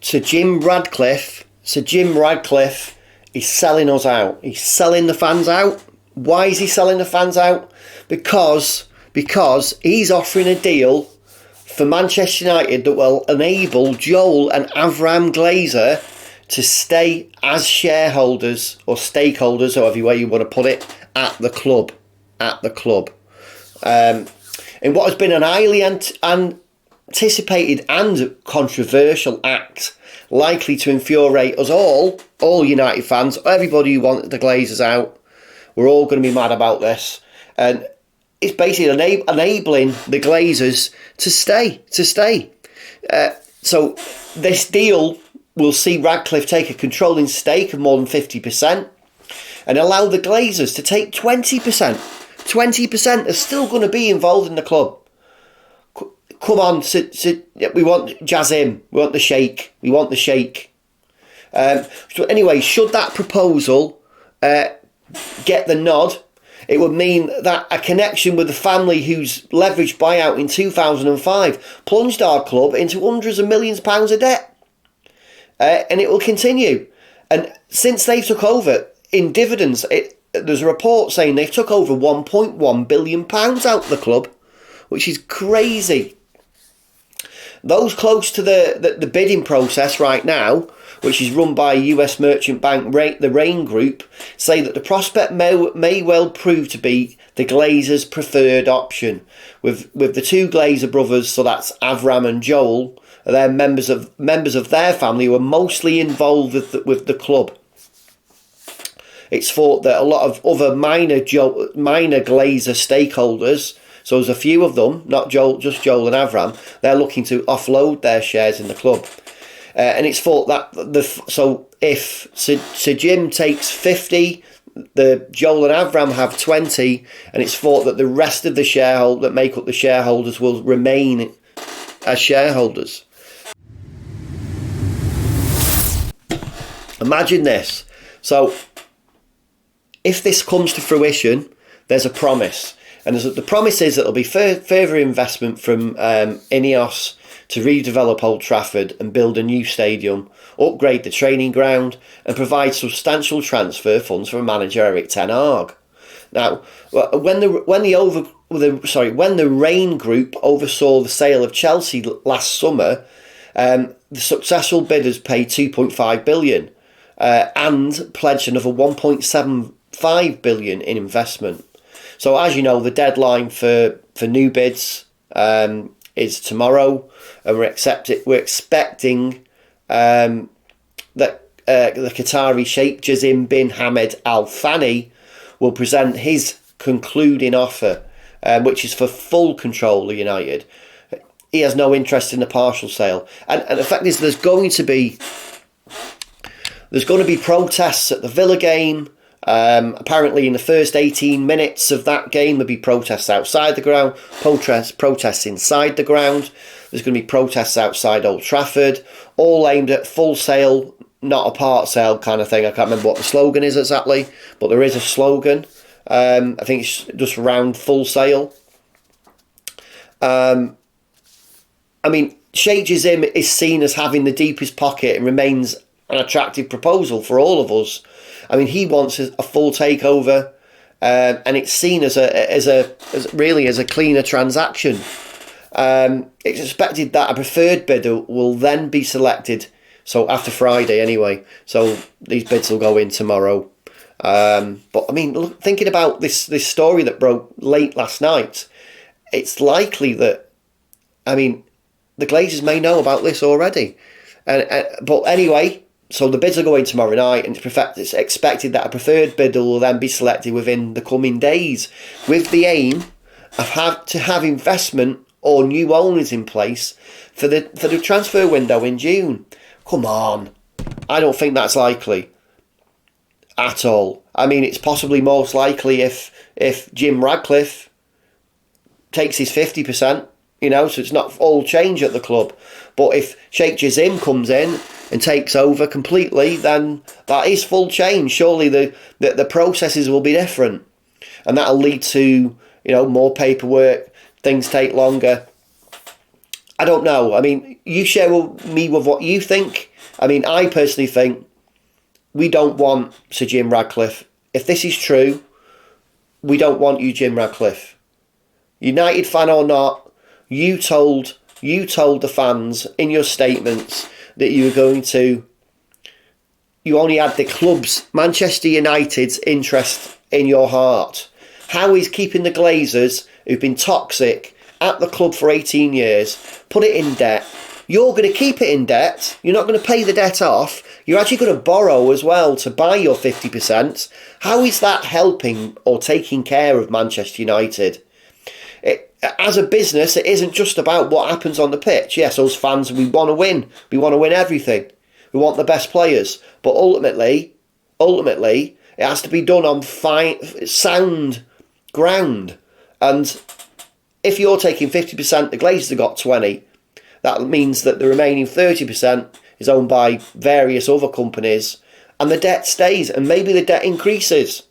Sir Jim Ratcliffe is selling us out. He's selling the fans out. Why is he selling the fans out? Because he's offering a deal for Manchester United that will enable Joel and Avram Glazer to stay as shareholders or stakeholders, however way you want to put it, at the club. In what has been an highly anticipated and controversial act, likely to infuriate us all United fans, everybody who wanted the Glazers out. We're all going to be mad about this, and it's basically enabling the Glazers to stay. So this deal will see Ratcliffe take a controlling stake of more than 50% and allow the Glazers to take 20%. 20% are still going to be involved in the club. Come on, we want Jazim, we want the Sheikh. So anyway, should that proposal get the nod, it would mean that a connection with the family whose leveraged buyout in 2005 plunged our club into hundreds of millions of pounds of debt. And it will continue. And since they took over in dividends, there's a report saying they've took over £1.1 billion out of the club, which is crazy. Those close to the bidding process right now, which is run by US merchant bank the Rain Group, say that the prospect may well prove to be the Glazers' preferred option, with the two Glazer brothers, so that's Avram and Joel, they're members of their family who are mostly involved with the club. It's thought that a lot of other minor Glazer stakeholders, so there's a few of them, not just Joel and Avram, they're looking to offload their shares in the club. And it's thought that if Sir Jim takes 50, the Joel and Avram have 20, and it's thought that the rest of the shareholders that make up the shareholders will remain as shareholders. Imagine this. So if this comes to fruition, there's a promise. And the promise is that there'll be further investment from Ineos to redevelop Old Trafford and build a new stadium, upgrade the training ground, and provide substantial transfer funds for manager Eric Ten Hag. Now, when the Rain Group oversaw the sale of Chelsea last summer, the successful bidders paid £2.5 billion and pledged another £1.75 billion in investment. So, as you know, the deadline for new bids is tomorrow, and we're expecting that the Qatari Sheikh Jazim bin Hamad Al Thani will present his concluding offer, which is for full control of United. He has no interest in the partial sale, and the fact is, there's going to be protests at the Villa game. Apparently in the first 18 minutes of that game there'll be protests outside the ground, protests inside the ground. There's going to be protests outside Old Trafford, all aimed at full sale, not a part sale kind of thing. I can't remember what the slogan is exactly, but there is a slogan. I think it's just around full sale. I mean, Sheikh Jazim is seen as having the deepest pocket and remains an attractive proposal for all of us. I mean, he wants a full takeover, and it's seen as a cleaner transaction. It's expected that a preferred bidder will then be selected. So after Friday, anyway. So these bids will go in tomorrow. But I mean, look, thinking about this story that broke late last night, it's likely that, I mean, the Glazers may know about this already. But anyway. So the bids will go in tomorrow night, and it's expected that a preferred bidder will then be selected within the coming days, with the aim of to have investment or new owners in place for the transfer window in June. Come on, I don't think that's likely at all. I mean, it's possibly most likely if Jim Ratcliffe takes his 50%, so it's not all change at the club. But if Sheikh Jazim comes in and takes over completely, then that is full change. Surely the processes will be different, and that'll lead to more paperwork. Things take longer. I don't know. I mean, you share with me with what you think. I mean, I personally think we don't want Sir Jim Ratcliffe. If this is true, we don't want you, Jim Ratcliffe. United fan or not, you told the fans in your statements that you were going to. You only had the club's, Manchester United's interest in your heart. How is keeping the Glazers, who've been toxic at the club for 18 years, put it in debt? You're going to keep it in debt. You're not going to pay the debt off. You're actually going to borrow as well to buy your 50%. How is that helping or taking care of Manchester United? As a business, it isn't just about what happens on the pitch. Yes, us fans, we want to win. We want to win everything. We want the best players. But ultimately, it has to be done on sound ground. And if you're taking 50%, the Glazers have got 20%. That means that the remaining 30% is owned by various other companies, and the debt stays, and maybe the debt increases.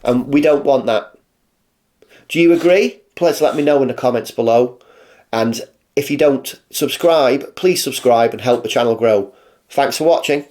And we don't want that. Do you agree? Please let me know in the comments below. And if you don't subscribe, please subscribe and help the channel grow. Thanks for watching.